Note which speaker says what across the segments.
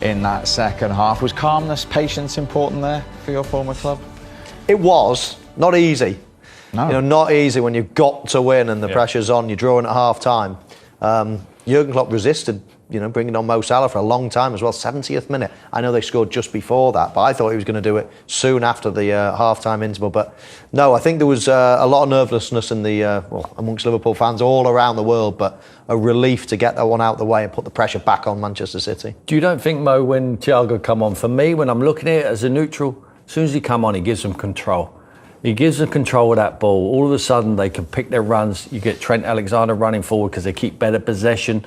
Speaker 1: in that second half. Was calmness, patience important there for your former club?
Speaker 2: It was. Not easy.
Speaker 1: No.
Speaker 2: You know, not easy when you've got to win and the pressure's on, you're drawing at half-time. Jurgen Klopp resisted, bringing on Mo Salah for a long time as well, 70th minute. I know they scored just before that, but I thought he was going to do it soon after the half-time interval. But no, I think there was a lot of nervousness in amongst Liverpool fans all around the world, but a relief to get that one out of the way and put the pressure back on Manchester City.
Speaker 3: You don't think, Mo, when Thiago come on, for me, when I'm looking at it as a neutral, as soon as he come on, he gives them control. He gives them control of that ball. All of a sudden, they can pick their runs. You get Trent Alexander running forward because they keep better possession.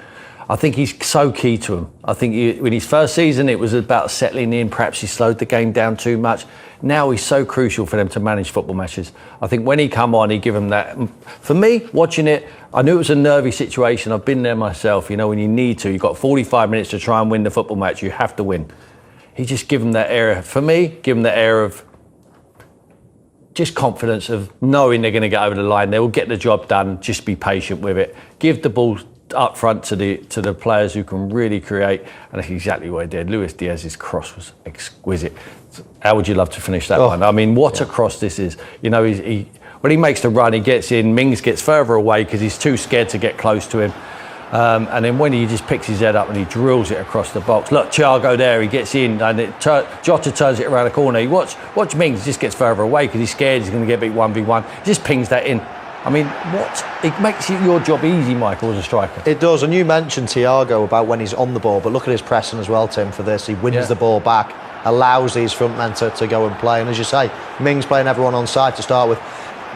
Speaker 3: I think he's so key to him. I think in his first season, it was about settling in. Perhaps he slowed the game down too much. Now he's so crucial for them to manage football matches. I think when he come on, he give them that. For me, watching it, I knew it was a nervy situation. I've been there myself. When you need to, you've got 45 minutes to try and win the football match. You have to win. He just give them that air. For me, give them the air of just confidence of knowing they're going to get over the line. They will get the job done. Just be patient with it. Give the ball up front to the players who can really create, and that's exactly what he did. Luis Diaz's cross was exquisite. How would you love to finish that one? I mean, what a cross this is. When he makes the run, he gets in. Mings gets further away because he's too scared to get close to him. And then when he just picks his head up and he drills it across the box. Look, Thiago there, he gets in and Jota turns it around the corner. He watch Mings, he just gets further away because he's scared he's going to get beat 1v1. He just pings that in. I mean, it makes your job easy, Michael, as a striker.
Speaker 2: It does, and you mentioned Thiago about when he's on the ball, but look at his pressing as well, Tim, for this. He wins the ball back, allows these front men to go and play. And as you say, Mings playing everyone on side to start with.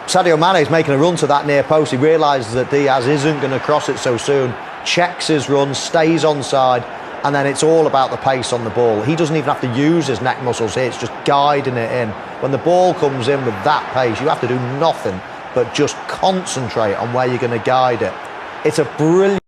Speaker 2: Sadio Mane is making a run to that near post. He realises that Diaz isn't going to cross it so soon, checks his run, stays onside, and then it's all about the pace on the ball. He doesn't even have to use his neck muscles here, it's just guiding it in. When the ball comes in with that pace, you have to do nothing but just concentrate on where you're going to guide it. It's a brilliant...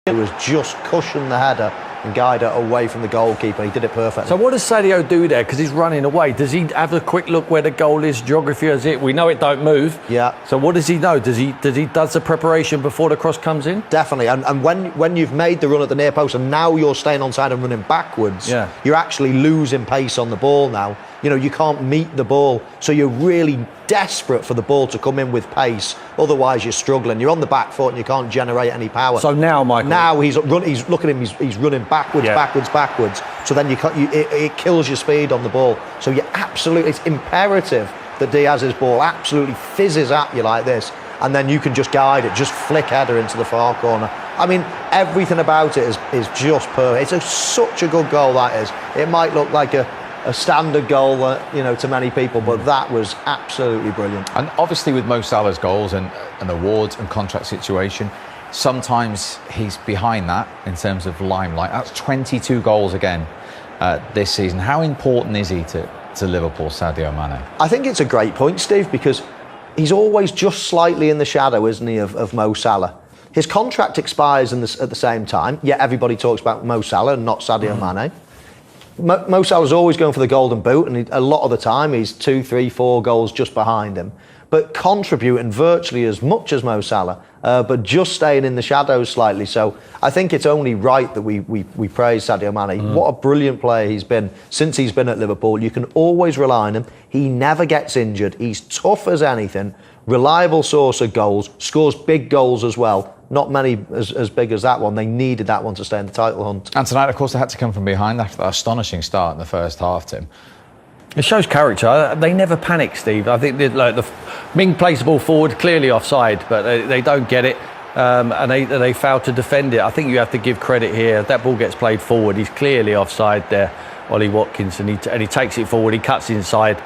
Speaker 2: It was just cushion the header and guide it away from the goalkeeper. He did it perfectly.
Speaker 3: So what does Sadio do there? Because he's running away. Does he have a quick look where the goal is? Geography is it? We know it don't move.
Speaker 2: Yeah.
Speaker 3: So what does he know? Does the preparation before the cross comes in?
Speaker 2: Definitely. And when you've made the run at the near post and now you're staying onside and running backwards, you're actually losing pace on the ball now. You can't meet the ball, so you're really desperate for the ball to come in with pace. Otherwise, you're struggling. You're on the back foot and you can't generate any power.
Speaker 3: So now, Michael...
Speaker 2: Now he's look at him. He's running backwards. So then it kills your speed on the ball. So it's imperative that Diaz's ball absolutely fizzes at you like this, and then you can just guide it, just flick header into the far corner. I mean, everything about it is just perfect. It's such a good goal, that is. It might look like a standard goal, to many people, but that was absolutely brilliant.
Speaker 1: And obviously with Mo Salah's goals and awards and contract situation, sometimes he's behind that in terms of limelight. That's 22 goals again this season. How important is he to Liverpool, Sadio Mane?
Speaker 2: I think it's a great point, Steve, because he's always just slightly in the shadow, isn't he, of Mo Salah. His contract expires at the same time, yet everybody talks about Mo Salah and not Sadio Mane. Mo Salah's always going for the golden boot, and a lot of the time he's 2, 3, 4 goals just behind him, but contributing virtually as much as Mo Salah, but just staying in the shadows slightly. So I think it's only right that we praise Sadio Mane. What a brilliant player he's been since he's been at Liverpool. You can always rely on him. He never gets injured. He's tough as anything. Reliable source of goals. Scores big goals as well. Not many as big as that one. They needed that one to stay in the title hunt.
Speaker 1: And tonight, of course, they had to come from behind after that astonishing start in the first half, Tim.
Speaker 3: It shows character. They never panic, Steve. I think Ming plays the ball forward, clearly offside, but they don't get it, and they fail to defend it. I think you have to give credit here. That ball gets played forward. He's clearly offside there, Ollie Watkins, and he takes it forward. He cuts inside.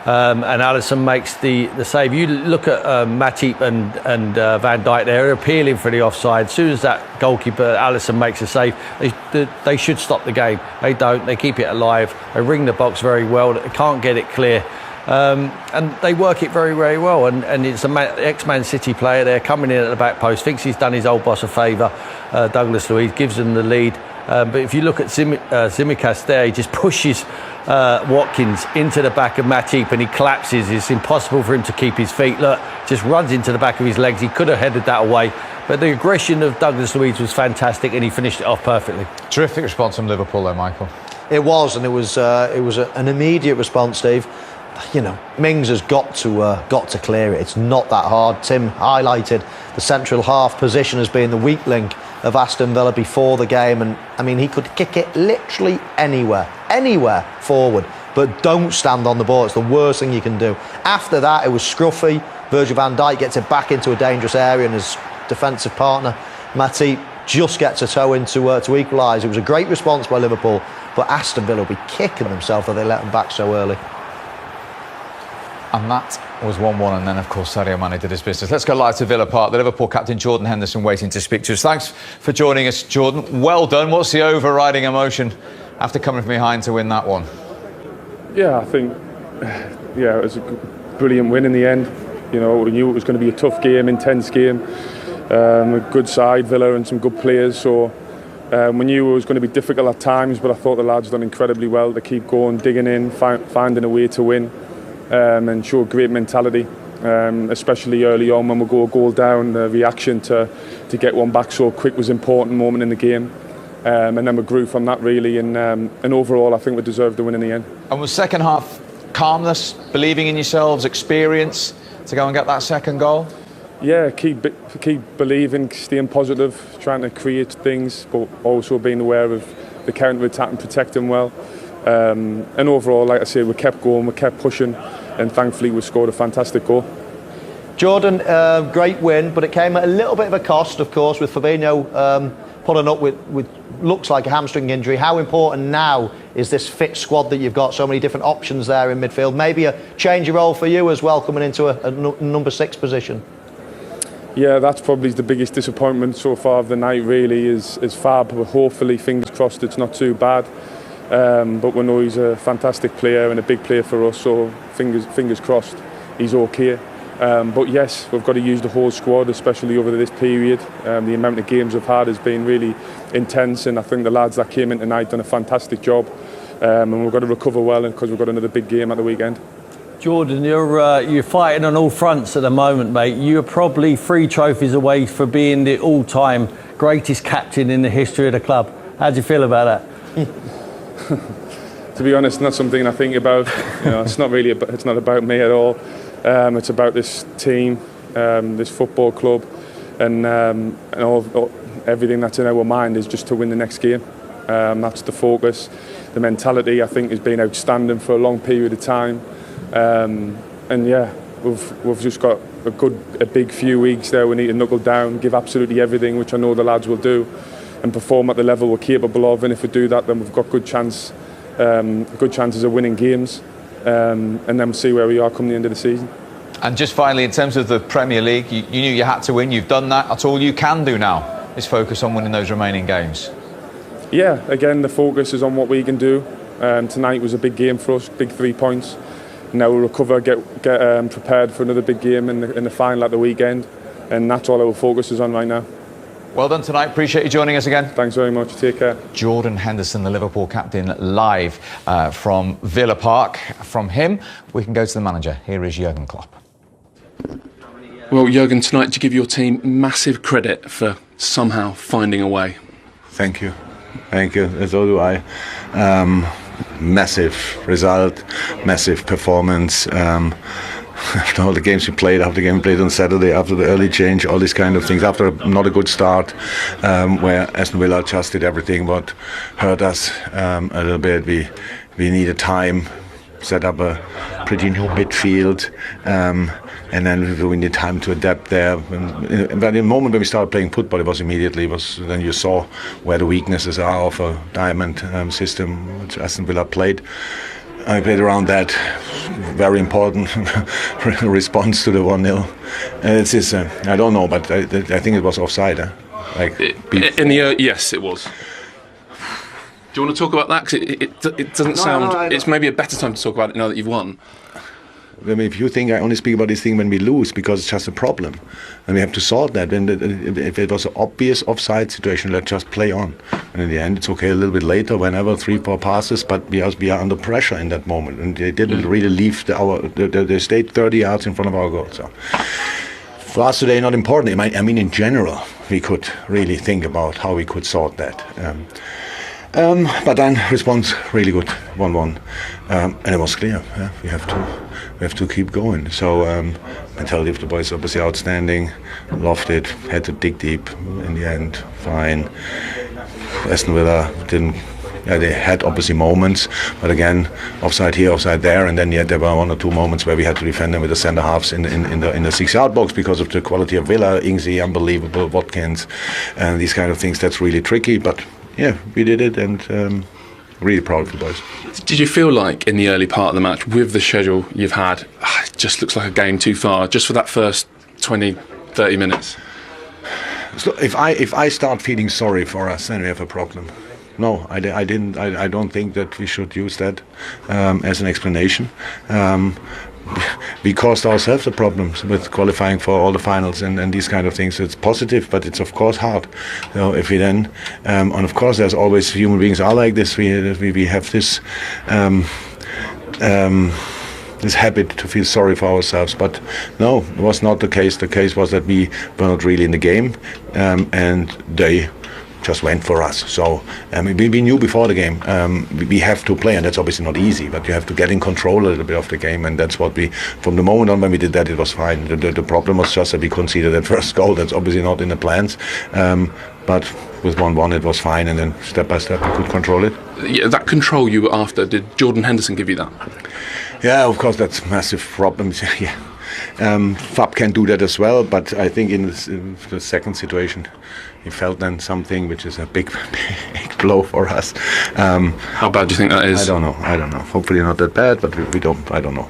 Speaker 3: And Alisson makes the save. You look at Matip and Van Dijk, they're appealing for the offside. As soon as that goalkeeper, Alisson, makes a save, they should stop the game. They don't. They keep it alive. They ring the box very well. They can't get it clear. And they work it very, very well. And it's an ex-Man City player there coming in at the back post, thinks he's done his old boss a favour. Douglas Luiz gives them the lead. But if you look at Tsimikas there, he just pushes Watkins into the back of Matip and he collapses. It's impossible for him to keep his feet. Look, just runs into the back of his legs. He could have headed that away. But the aggression of Douglas Luiz was fantastic and he finished it off perfectly.
Speaker 1: Terrific response from Liverpool there, Michael.
Speaker 2: It was, and it was an immediate response, Steve. You know, Mings has got to clear it. It's not that hard. Tim highlighted the central half position as being the weak link of Aston Villa before the game, and I mean, he could kick it literally anywhere forward, but don't stand on the ball. It's the worst thing you can do. After that, it was scruffy. Virgil van Dijk gets it back into a dangerous area, and his defensive partner Matip just gets a toe in to equalise. It was a great response by Liverpool, but Aston Villa will be kicking themselves that they let them back so early.
Speaker 1: And that was 1-1, and then, of course, Sadio Mane did his business. Let's go live to Villa Park. The Liverpool captain, Jordan Henderson, waiting to speak to us. Thanks for joining us, Jordan. Well done. What's the overriding emotion after coming from behind to win that one?
Speaker 4: Yeah, I think, it was a brilliant win in the end. You know, we knew it was going to be a tough game, intense game. A good side, Villa, and some good players. So we knew it was going to be difficult at times, but I thought the lads done incredibly well to keep going, digging in, finding a way to win. And show great mentality, especially early on when we go a goal down. The reaction to get one back so quick was an important moment in the game, and then we grew from that really. And overall, I think we deserved the win in the end.
Speaker 1: And was second half calmness, believing in yourselves, experience to go and get that second goal?
Speaker 4: Yeah, keep believing, staying positive, trying to create things, but also being aware of the counter attack and protecting well. And overall, like I said, we kept going, we kept pushing, and thankfully we scored a fantastic goal.
Speaker 2: Jordan, great win, but it came at a little bit of a cost, of course, with Fabinho pulling up with looks like a hamstring injury. How important now is this fit squad that you've got, so many different options there in midfield? Maybe a change of role for you as well, coming into a number 6 position.
Speaker 4: Yeah, that's probably the biggest disappointment so far of the night, really, is Fab. But hopefully, fingers crossed, it's not too bad. But we know he's a fantastic player and a big player for us, so fingers crossed he's okay. But yes, we've got to use the whole squad, especially over this period. The amount of games we've had has been really intense, and I think the lads that came in tonight done a fantastic job. And we've got to recover well because we've got another big game at the weekend.
Speaker 3: Jordan, you're fighting on all fronts at the moment, mate. You're probably 3 trophies away for being the all-time greatest captain in the history of the club. How do you feel about that?
Speaker 4: To be honest, not something I think about. You know, it's not about me at all. It's about this team, this football club, and everything that's in our mind is just to win the next game. That's the focus. The mentality, I think, has been outstanding for a long period of time. And yeah, we've just got a big few weeks there. We need to knuckle down, give absolutely everything, which I know the lads will do, and perform at the level we're capable of. And if we do that, then we've got good chances of winning games, and then we'll see where we are come the end of the season.
Speaker 1: And just finally, in terms of the Premier League, you knew you had to win. You've done that. That's all you can do now, is focus on winning those remaining games. Yeah,
Speaker 4: again, the focus is on what we can do. Tonight was a big game for us, big 3 points. Now we'll recover, get prepared for another big game in the final at the weekend, and that's all our focus is on right now.
Speaker 1: Well done tonight. Appreciate you joining us again.
Speaker 4: Thanks very much. Take care.
Speaker 1: Jordan Henderson, the Liverpool captain, live from Villa Park. From him, we can go to the manager. Here is Jurgen Klopp.
Speaker 5: Well, Jurgen, tonight to give your team massive credit for somehow finding a way.
Speaker 6: Thank you. So do I. Massive result, massive performance. After all the games we played, after the game we played on Saturday, after the early change, all these kind of things, after not a good start, where Aston Villa just did everything what hurt us a little bit. We needed time, set up a pretty new midfield, and then we need time to adapt there. But in the moment when we started playing football, it was immediately. Then you saw where the weaknesses are of a diamond system which Aston Villa played. I played around that. Very important response to the 1-0. I don't know, but I think it was offside.
Speaker 5: Yes, it was. Do you want to talk about that? Because it doesn't sound.
Speaker 6: No,
Speaker 5: it's maybe a better time to talk about it now that you've won.
Speaker 6: I mean, if you think I only speak about this thing when we lose because it's just a problem, and we have to solve that. And if it was an obvious offside situation, let's just play on. And in the end, it's okay a little bit later, whenever 3-4 passes, but we are under pressure in that moment, and they didn't really leave they stayed 30 yards in front of our goal. So for us today, not important. I mean, in general, we could really think about how we could sort that. But then response really good, 1-1, and it was clear. Yeah, we have to keep going. So mentality of the boys obviously outstanding. Loved it. Had to dig deep. In the end, fine. Aston Villa didn't. Yeah, they had obviously moments, but again, offside here, offside there, and then there were 1 or 2 moments where we had to defend them with the centre halves in the 6-yard box because of the quality of Villa, Ingsy, unbelievable, Watkins, and these kind of things. That's really tricky, but yeah, we did it, and really proud of the boys.
Speaker 5: Did you feel like in the early part of the match, with the schedule you've had, it just looks like a game too far, just for that first 20, 30 minutes?
Speaker 6: So if I start feeling sorry for us, then we have a problem. No, I didn't. I don't think that we should use that as an explanation. We caused ourselves the problems with qualifying for all the finals and these kind of things. It's positive, but it's of course hard. If we then, and of course, there's always human beings are like this. We have this. This habit to feel sorry for ourselves, but no, it was not the case. The case was that we were not really in the game, and they just went for us. So we knew before the game we have to play, and that's obviously not easy, but you have to get in control a little bit of the game, and that's what we, from the moment on when we did that, it was fine. The problem was just that we conceded that first goal. That's obviously not in the plans, but with 1-1 it was fine, and then step by step we could control it.
Speaker 5: Yeah, that control you were after, did Jordan Henderson give you that?
Speaker 6: Yeah, of course, that's a massive problem. Yeah. Fab can do that as well, but I think in the second situation he felt then something which is a big blow for us.
Speaker 5: How bad do you think that is?
Speaker 6: I don't know. Hopefully not that bad, but we don't. I don't know.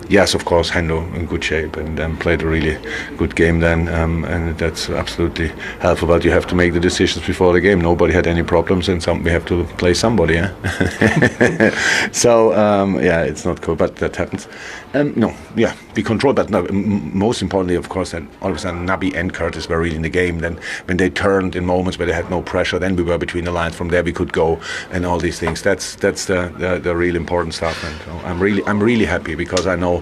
Speaker 6: Yes, of course, Hendo in good shape and played a really good game then, and that's absolutely helpful. But you have to make the decisions before the game. Nobody had any problems, and we have to play somebody. Yeah? So yeah, it's not cool, but that happens. No, yeah, we control. But no, most importantly, of course, that all of a sudden Naby and Curtis were really in the game. Then when they turned in moments where they had no pressure, then we were between the lines. From there we could go, and all these things. That's the real important stuff. And I'm really happy because I know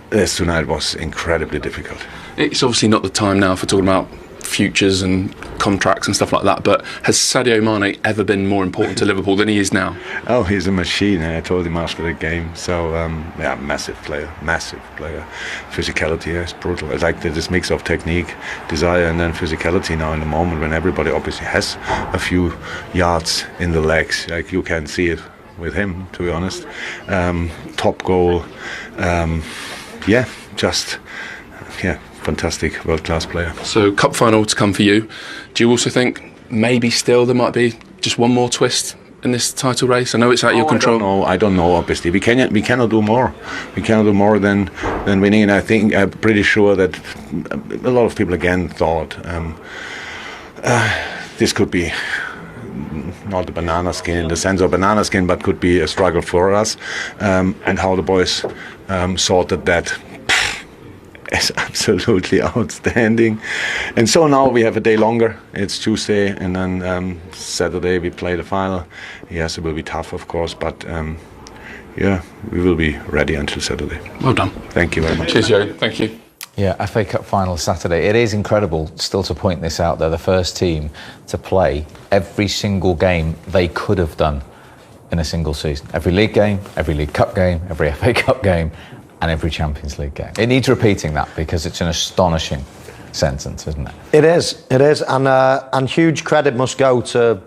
Speaker 6: this tonight was incredibly difficult.
Speaker 5: It's obviously not the time now for talking about futures and contracts and stuff like that, but has Sadio Mane ever been more important to Liverpool than he is now?
Speaker 6: Oh, he's a machine. I told him after the game. So yeah, massive player. Physicality is brutal. I like this mix of technique, desire, and then physicality now in the moment when everybody obviously has a few yards in the legs. Like you can see it with him, to be honest. Top goal. Fantastic world-class player.
Speaker 5: So cup final to come for you. Do you also think maybe still there might be just one more twist in this title race? I know it's out of your control.
Speaker 6: I don't know. Obviously, we cannot do more. We cannot do more than winning. And I think I'm pretty sure that a lot of people again thought this could be not a banana skin in the sense of banana skin, but could be a struggle for us. And how the boys sorted that is absolutely outstanding. And so now we have a day longer. It's Tuesday, and then Saturday we play the final. Yes, it will be tough, of course, but yeah, we will be ready until Saturday.
Speaker 5: Well done.
Speaker 6: Thank you very much.
Speaker 5: Cheers, Joe. Thank you.
Speaker 1: Yeah, FA Cup final Saturday. It is incredible still to point this out. They're the first team to play every single game they could have done in a single season. Every league game, every League Cup game, every FA Cup game, and every Champions League game. It needs repeating that because it's an astonishing sentence, isn't it?
Speaker 2: It is, and huge credit must go to,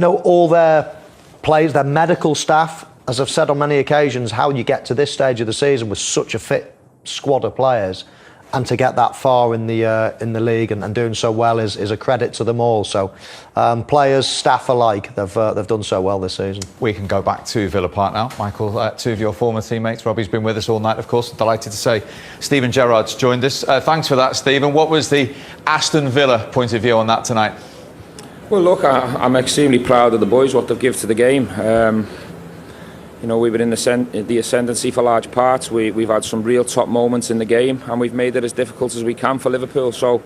Speaker 2: all their players, their medical staff. As I've said on many occasions, how you get to this stage of the season with such a fit squad of players, and to get that far in the league and doing so well is a credit to them all. So players, staff alike, they've done so well this season.
Speaker 1: We can go back to Villa Park now. Michael, two of your former teammates. Robbie's been with us all night, of course. Delighted to say Steven Gerrard's joined us. Thanks for that, Steven. What was the Aston Villa point of view on that tonight?
Speaker 7: Well, look, I'm extremely proud of the boys, what they've given to the game. You know, we were in the ascendancy for large parts. We've had some real top moments in the game, and we've made it as difficult as we can for Liverpool. So,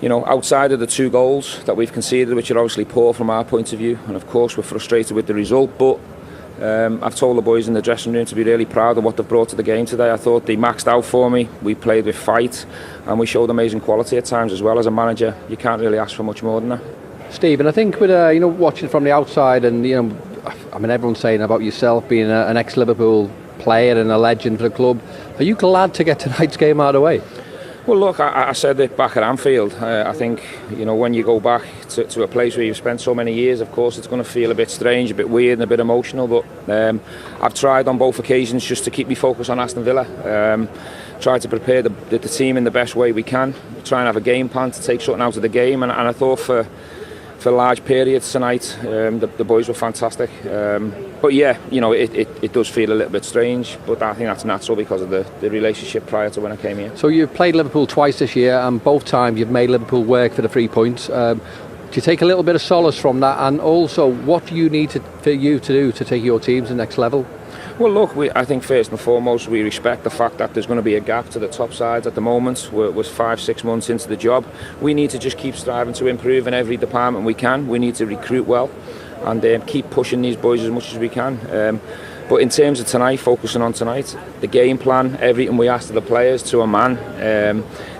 Speaker 7: you know, outside of the 2 goals that we've conceded, which are obviously poor from our point of view, and of course we're frustrated with the result, but I've told the boys in the dressing room to be really proud of what they've brought to the game today. I thought they maxed out for me. We played with fight, and we showed amazing quality at times as well. As a manager, you can't really ask for much more than that.
Speaker 8: Stephen, I think with you know, watching from the outside, and you know, I mean, everyone's saying about yourself being an ex-Liverpool player and a legend for the club. Are you glad to get tonight's game out of the way?
Speaker 7: Well, look, I said it back at Anfield. I think, you know, when you go back to a place where you've spent so many years, of course, it's going to feel a bit strange, a bit weird and a bit emotional. But I've tried on both occasions just to keep me focused on Aston Villa. Try to prepare the team in the best way we can. Try and have a game plan to take something out of the game. And I thought for large periods tonight, the boys were fantastic. But yeah, you know, it does feel a little bit strange, but I think that's natural because of the relationship prior to when I came here.
Speaker 8: So you've played Liverpool twice this year, and both times you've made Liverpool work for the 3 points. Do you take a little bit of solace from that? And also, what do you need for you to do to take your team to the next level?
Speaker 7: Well, look, I think first and foremost we respect the fact that there's going to be a gap to the top sides at the moment. We're 5-6 months into the job. We need to just keep striving to improve in every department we can. We need to recruit well and keep pushing these boys as much as we can. But in terms of tonight, focusing on tonight, the game plan, everything we asked of the players to a man,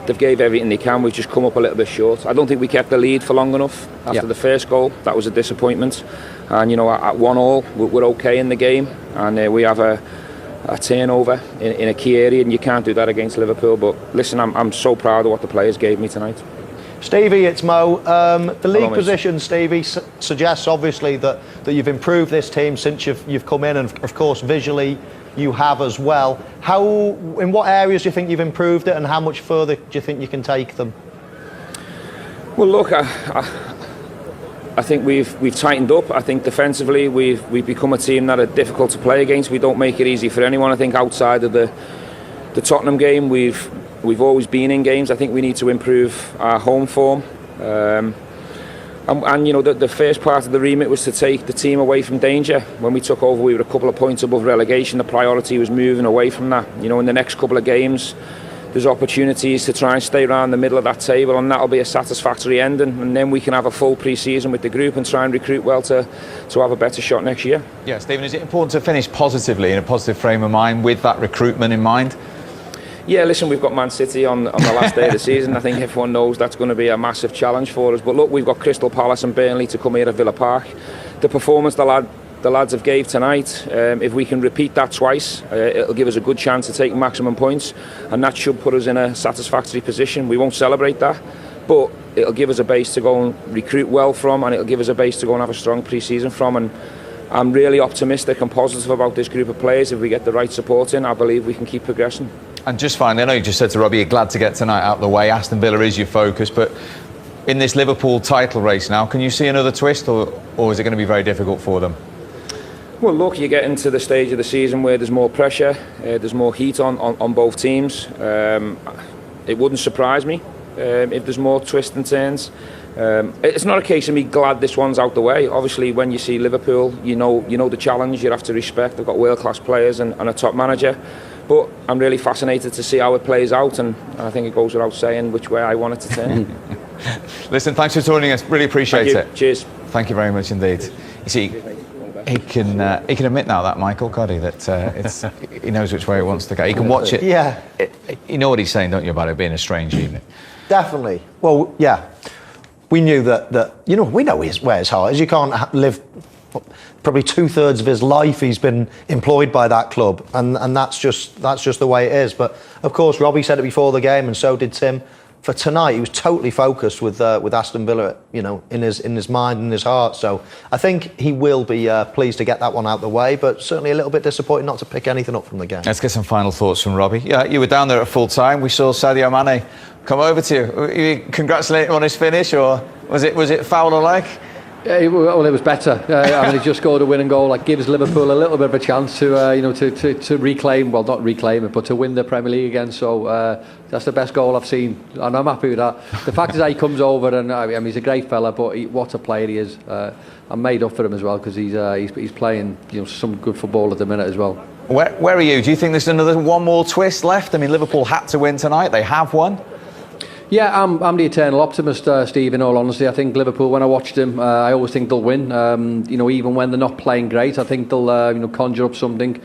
Speaker 7: they've gave everything they can. We've just come up a little bit short. I don't think we kept the lead for long enough after the first goal. That was a disappointment. And you know, at 1-1, we're okay in the game, and we have a turnover in a key area, and you can't do that against Liverpool. But listen, I'm so proud of what the players gave me tonight.
Speaker 2: Stevie, it's Mo. The league
Speaker 7: mate.
Speaker 2: position, Stevie, suggests obviously that you've improved this team since you've come in, and of course visually you have as well. In what areas do you think you've improved it, and how much further do you think you can take them?
Speaker 7: Well, look, I think we've tightened up. I think defensively we've become a team that are difficult to play against. We don't make it easy for anyone. I think outside of the Tottenham game, we've always been in games. I think we need to improve our home form. And you know, the first part of the remit was to take the team away from danger. When we took over, we were a couple of points above relegation. The priority was moving away from that. You know, in the next couple of games, there's opportunities to try and stay around the middle of that table, and that'll be a satisfactory ending. And then we can have a full pre-season with the group and try and recruit well to have a better shot next year.
Speaker 1: Yeah, Stephen, is it important to finish positively, in a positive frame of mind, with that recruitment in mind?
Speaker 7: Yeah, listen, we've got Man City on the last day of the season. I think everyone knows that's going to be a massive challenge for us. But look, we've got Crystal Palace and Burnley to come here at Villa Park. The performance the lads have gave tonight, if we can repeat that twice, it'll give us a good chance to take maximum points, and that should put us in a satisfactory position. We won't celebrate that, but it'll give us a base to go and recruit well from, and it'll give us a base to go and have a strong pre-season from. And I'm really optimistic and positive about this group of players. If we get the right support in, I believe we can keep progressing.
Speaker 1: And just finally, I know you just said to Robbie, you're glad to get tonight out of the way. Aston Villa is your focus, but in this Liverpool title race now, can you see another twist, or is it going to be very difficult for them?
Speaker 7: Well, look, you get into the stage of the season where there's more pressure, there's more heat on both teams. It wouldn't surprise me if there's more twists and turns. It's not a case of me glad this one's out the way. Obviously, when you see Liverpool, you know the challenge. You have to respect. They've got world-class players and a top manager. But I'm really fascinated to see how it plays out, and I think it goes without saying which way I want it to turn.
Speaker 1: Listen, thanks for joining us. Really appreciate it.
Speaker 7: Cheers.
Speaker 1: Thank you very much indeed. You see, he can admit now that, Michael, can't he? That he knows which way he wants to go. He can watch it.
Speaker 2: Yeah.
Speaker 1: You know what he's saying, don't you, about it being a strange evening?
Speaker 2: Definitely. Well, yeah. We knew that you know, we know where his heart is. You can't live. Probably 2/3 of his life he's been employed by that club, and that's just the way it is. But of course, Robbie said it before the game, and so did Tim. For tonight, he was totally focused with Aston Villa, you know, in his mind and his heart. So I think he will be pleased to get that one out of the way, but certainly a little bit disappointed not to pick anything up from the game.
Speaker 1: Let's get some final thoughts from Robbie. Yeah, you were down there at full time. We saw Sadio Mane come over to you. Were you congratulating him on his finish, or was it Fowler-like?
Speaker 8: It was better. I mean, he just scored a winning goal. Like, gives Liverpool a little bit of a chance to reclaim, well, not reclaim it, but to win the Premier League again. So that's the best goal I've seen, and I'm happy with that. The fact is that he comes over, and I mean, he's a great fella, but what a player he is. I'm made up for him as well, because he's playing some good football at the minute as well.
Speaker 1: Where are you? Do you think there's one more twist left? I mean, Liverpool had to win tonight. They have won.
Speaker 8: Yeah, I'm the eternal optimist, Steve, in all honesty. I think Liverpool, when I watched them, I always think they'll win. Even when they're not playing great, I think they'll conjure up something.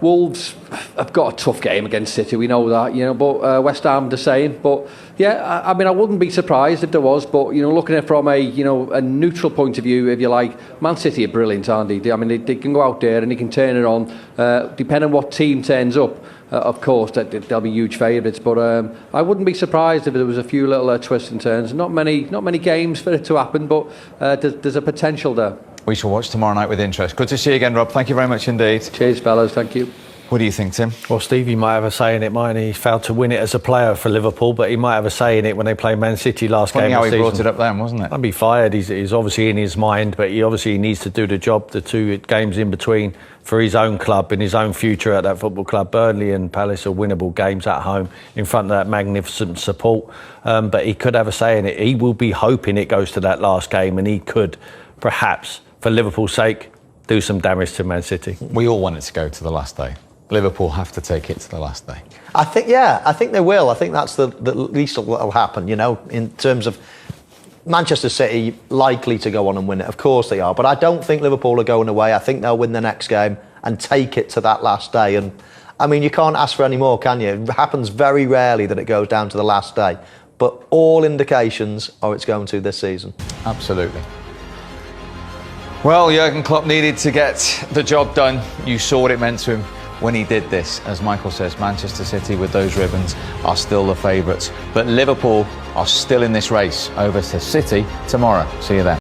Speaker 8: Wolves have got a tough game against City, we know that, but West Ham the same. But yeah, I mean, I wouldn't be surprised if there was, but looking at it from a neutral point of view, if you like, Man City are brilliant, aren't they? I mean, they can go out there and they can turn it on, depending on what team turns up. Of course, they'll be huge favourites, but I wouldn't be surprised if there was a few little twists and turns. Not many games for it to happen, but there's a potential there.
Speaker 1: We shall watch tomorrow night with interest. Good to see you again, Rob. Thank you very much indeed.
Speaker 8: Cheers, fellas. Thank you.
Speaker 1: What do you think, Tim?
Speaker 3: Well, Stevie might have a say in it, mightn't he? He failed to win it as a player for Liverpool, but he might have a say in it when they play Man City last game of the season.
Speaker 1: Funny how he brought it up then, wasn't it?
Speaker 3: I'd be fired. He's obviously in his mind, but he obviously needs to do the job, the 2 games in between, for his own club and his own future at that football club. Burnley and Palace are winnable games at home in front of that magnificent support. But he could have a say in it. He will be hoping it goes to that last game, and he could, perhaps, for Liverpool's sake, do some damage to Man City.
Speaker 1: We all want it to go to the last day. Liverpool have to take it to the last day.
Speaker 2: I think they will. I think that's the least that'll happen, in terms of Manchester City likely to go on and win it. Of course they are, but I don't think Liverpool are going away. I think they'll win the next game and take it to that last day. And I mean, you can't ask for any more, can you? It happens very rarely that it goes down to the last day, but all indications are it's going to this season.
Speaker 1: Absolutely. Well, Jurgen Klopp needed to get the job done. You saw what it meant to him when he did this. As Michael says, Manchester City with those ribbons are still the favourites. But Liverpool are still in this race over to City tomorrow. See you then.